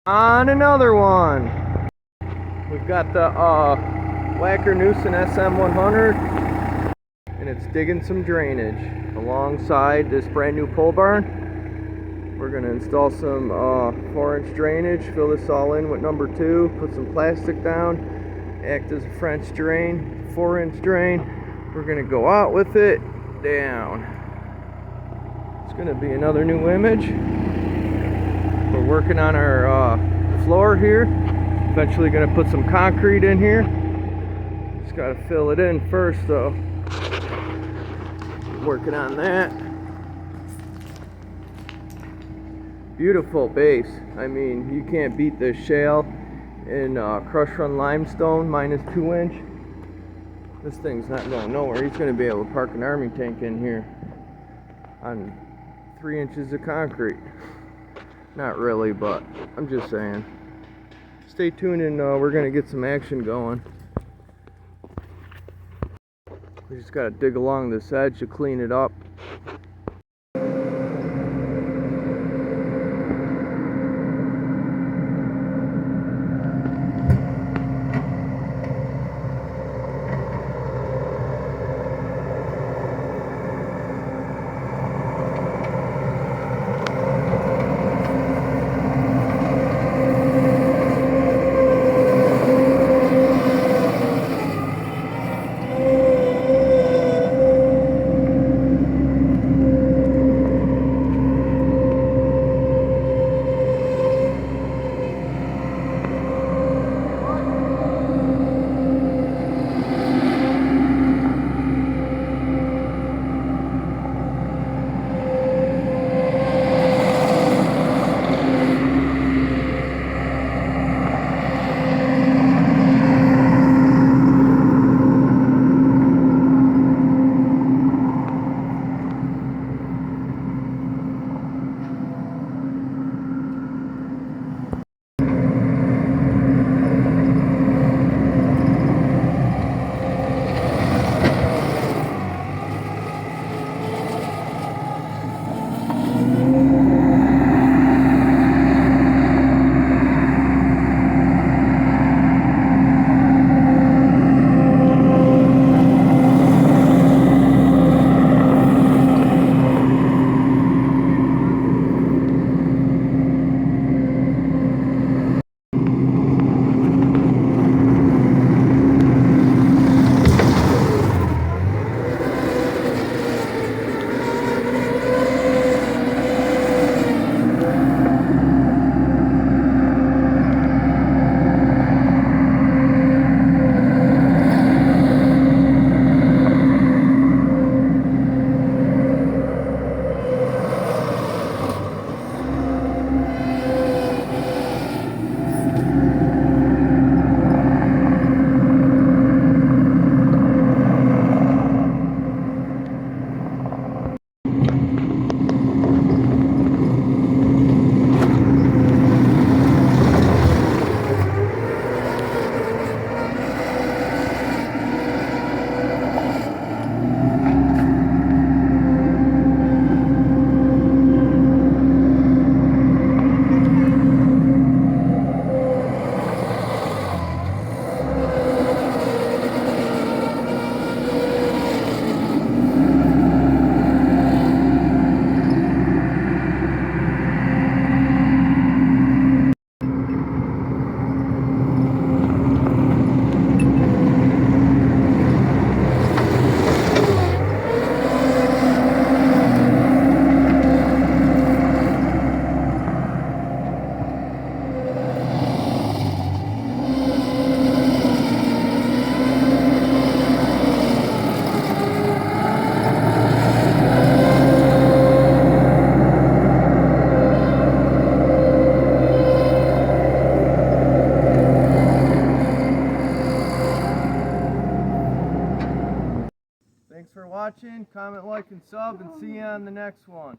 On another one. We've got the Wacker Neuson SM100, and it's digging some drainage alongside this brand new pole barn. We're going to install some 4-inch drainage, fill this all in with number 2, put some plastic down, act as a French drain, 4-inch drain. We're going to go out with it, down. It's going to be another new image. We're working on our floor here. Eventually going to put some concrete in here. Just got to fill it in first though. Working on that. Beautiful base. I mean, you can't beat this shale in crush run limestone minus 2-inch. This thing's not going nowhere. He's going to be able to park an army tank in here on 3 inches of concrete. Not really, but I'm just saying. Stay tuned and we're going to get some action going. We just got to dig along this edge to clean it up. Thanks for watching. Comment, like, and sub, and see you on the next one.